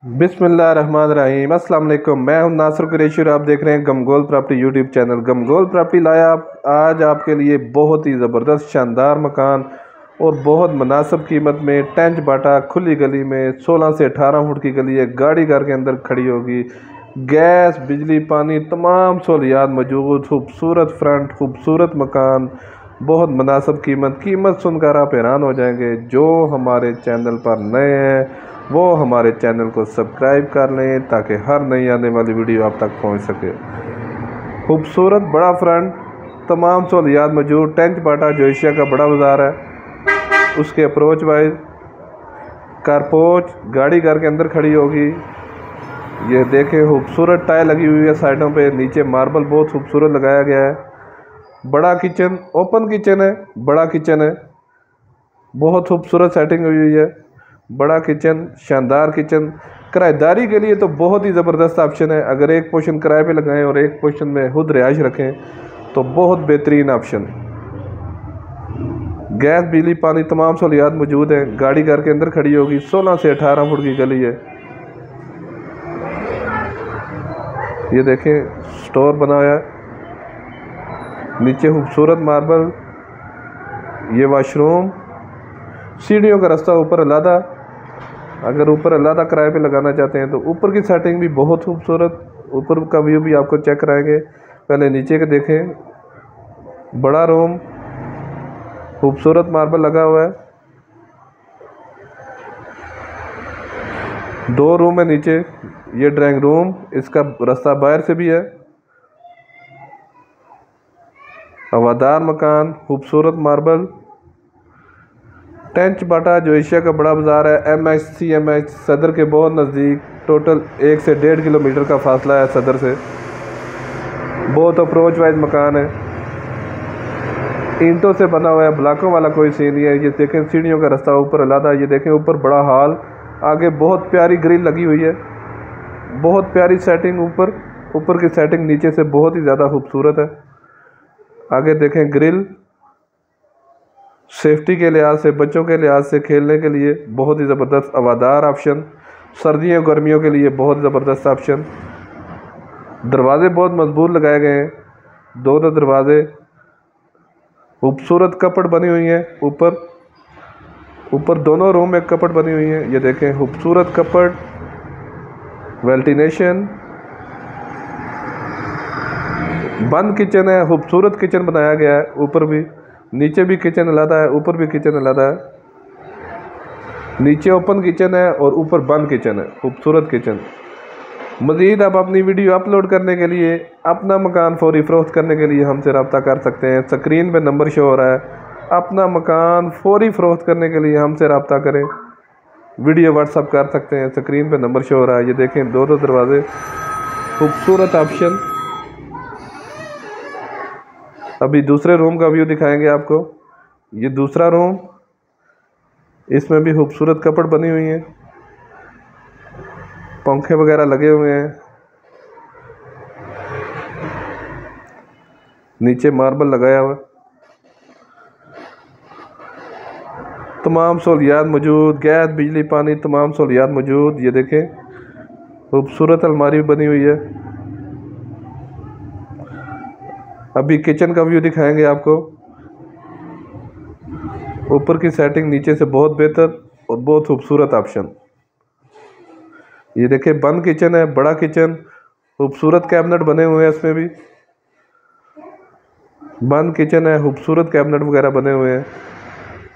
बिस्मिल्लाहिर्रहमानिर्रहीम। अस्सलाम वालेकुम। मैं हूं नासिर कुरैशी और आप देख रहे हैं गमगोल प्रॉपर्टी यूट्यूब चैनल। गमगोल प्रॉपर्टी लाया आज आपके लिए बहुत ही ज़बरदस्त शानदार मकान और बहुत मुनासिब कीमत में। टेंच बाटा खुली गली में 16 से 18 फुट की गली है। गाड़ी घर के अंदर खड़ी होगी। गैस बिजली पानी तमाम सहूलियात मौजूद। खूबसूरत फ्रंट, खूबसूरत मकान, बहुत मुनासिब कीमत सुनकर आप हैरान हो जाएंगे। जो हमारे चैनल पर नए हैं वो हमारे चैनल को सब्सक्राइब कर लें ताकि हर नई आने वाली वीडियो आप तक पहुंच सके। खूबसूरत बड़ा फ्रंट, तमाम सहूलियात मौजूद। टेंच बाटा जो एशिया का बड़ा बाज़ार है उसके अप्रोच वाइज कारपोच गाड़ी घर के अंदर खड़ी होगी। ये देखें, खूबसूरत टाइल लगी हुई है साइडों पे। नीचे मार्बल बहुत खूबसूरत लगाया गया है। बड़ा किचन, ओपन किचन है, बड़ा किचन है, बहुत खूबसूरत सेटिंग हुई है। बड़ा किचन, शानदार किचन। किराएदारी के लिए तो बहुत ही ज़बरदस्त ऑप्शन है। अगर एक पोर्शन किराए पे लगाएं और एक पोर्शन में खुद रिहाइश रखें तो बहुत बेहतरीन ऑप्शन। गैस बिजली पानी तमाम सहूलियात मौजूद हैं। गाड़ी घर के अंदर खड़ी होगी। 16 से 18 फुट की गली है। ये देखें, स्टोर बना हुआ है, नीचे खूबसूरत मार्बल। ये वाशरूम, सीढ़ियों का रास्ता ऊपर अलहदा। अगर ऊपर अलहदा किराए पे लगाना चाहते हैं तो ऊपर की सेटिंग भी बहुत खूबसूरत। ऊपर का व्यू भी आपको चेक कराएंगे। पहले नीचे के देखें। बड़ा रूम, खूबसूरत मार्बल लगा हुआ है। 2 रूम है नीचे। ये ड्राइंग रूम, इसका रास्ता बाहर से भी है। हवादार मकान, खूबसूरत मार्बल। टेंच बाटा जो एशिया का बड़ा बाज़ार है, MH सदर के बहुत नज़दीक। टोटल 1 से 1.5 किलोमीटर का फासला है सदर से। बहुत अप्रोच वाइज मकान है, ईंटों से बना हुआ है, ब्लॉकों वाला कोई सीन नहीं है। ये देखें, सीढ़ियों का रास्ता ऊपर अलहदा। ये देखें, ऊपर बड़ा हॉल, आगे बहुत प्यारी ग्रिल लगी हुई है, बहुत प्यारी सेटिंग। ऊपर की सेटिंग नीचे से बहुत ही ज़्यादा खूबसूरत है। आगे देखें, ग्रिल सेफ्टी के लिहाज से, बच्चों के लिहाज से, खेलने के लिए बहुत ही ज़बरदस्त हवादार ऑप्शन। सर्दियों गर्मियों के लिए बहुत ज़बरदस्त ऑप्शन। दरवाजे बहुत मजबूत लगाए गए हैं, दोनों दरवाजे। खूबसूरत कपड़ बनी हुई हैं ऊपर दोनों रूम में कपड़ बनी हुई हैं। ये देखें, खूबसूरत कपड़, वेंटिलेशन। बंद किचन है, खूबसूरत किचन बनाया गया है। ऊपर भी, नीचे भी किचन अलग है, ऊपर भी किचन अलग है। नीचे ओपन किचन है और ऊपर बंद किचन है, खूबसूरत किचन। मज़ीद आप अपनी वीडियो अपलोड करने के लिए, अपना मकान फौरी फ़रोख्त करने के लिए हमसे रब्ता कर सकते हैं। स्क्रीन पे नंबर शो हो रहा है। अपना मकान फौरी फ़रोख्त करने के लिए हमसे रब्ता करें। वीडियो व्हाट्सअप कर सकते हैं, स्क्रीन पे नंबर शो हो रहा है। ये देखें, दो दरवाजे, खूबसूरत ऑप्शन। अभी दूसरे रूम का व्यू दिखाएंगे आपको। ये दूसरा रूम, इसमें भी खूबसूरत कपड़ बनी हुई हैं, पंखे वगैरह लगे हुए हैं। नीचे मार्बल लगाया हुआ, तमाम सहूलियात मौजूद। गैस बिजली पानी तमाम सहूलियात मौजूद। ये देखें, खूबसूरत अलमारी बनी हुई है। अभी किचन का व्यू दिखाएंगे आपको। ऊपर की सेटिंग नीचे से बहुत बेहतर और बहुत खूबसूरत ऑप्शन। ये देखिए, बंद किचन है, बड़ा किचन, खूबसूरत कैबिनेट बने हुए हैं। इसमें भी बंद किचन है, खूबसूरत कैबिनेट वगैरह बने हुए हैं।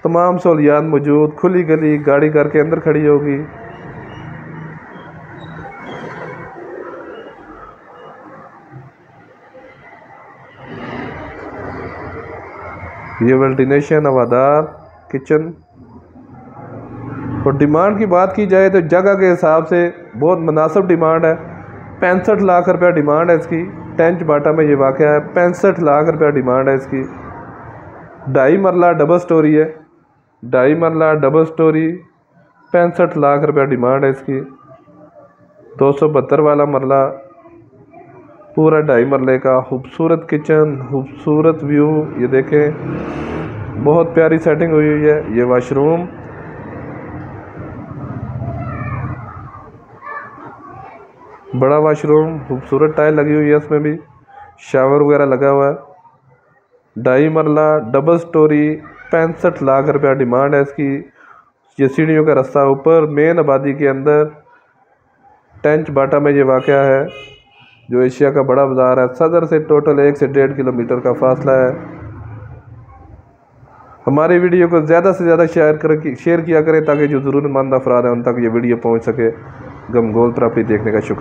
तमाम सहूलियात मौजूद। खुली गली, गाड़ी घर के अंदर खड़ी होगी। ये वेंटिलेशन, हवादार किचन। और डिमांड की बात की जाए तो जगह के हिसाब से बहुत मुनासिब डिमांड है। 65 लाख रुपया डिमांड है इसकी। टेंच बाटा में ये वाक़या है, 65 लाख रुपया डिमांड है इसकी। 2.5 मरला डबल स्टोरी है, 2.5 मरला डबल स्टोरी, 65 लाख रुपया डिमांड है इसकी। 272 वाला मरला, पूरा 2.5 मरले का। खूबसूरत किचन, खूबसूरत व्यू। ये देखें, बहुत प्यारी सेटिंग हुई हुई है। ये वाशरूम, बड़ा वाशरूम, खूबसूरत टाइल लगी हुई है, उसमें भी शावर वगैरह लगा हुआ है। 2.5 मरला डबल स्टोरी, 65 लाख रुपया डिमांड है इसकी। ये सीढ़ियों का रास्ता ऊपर मेन आबादी के अंदर टेंच बाटा में ये वाक़या है, जो एशिया का बड़ा बाज़ार है। सदर से टोटल 1 से 1.5 किलोमीटर का फासला है। हमारी वीडियो को ज़्यादा से ज़्यादा शेयर किया करें ताकि जो ज़रूरतमंद अफराद हैं उन तक ये वीडियो पहुंच सके। गमगोल प्रॉपर्टी देखने का शुक्रिया।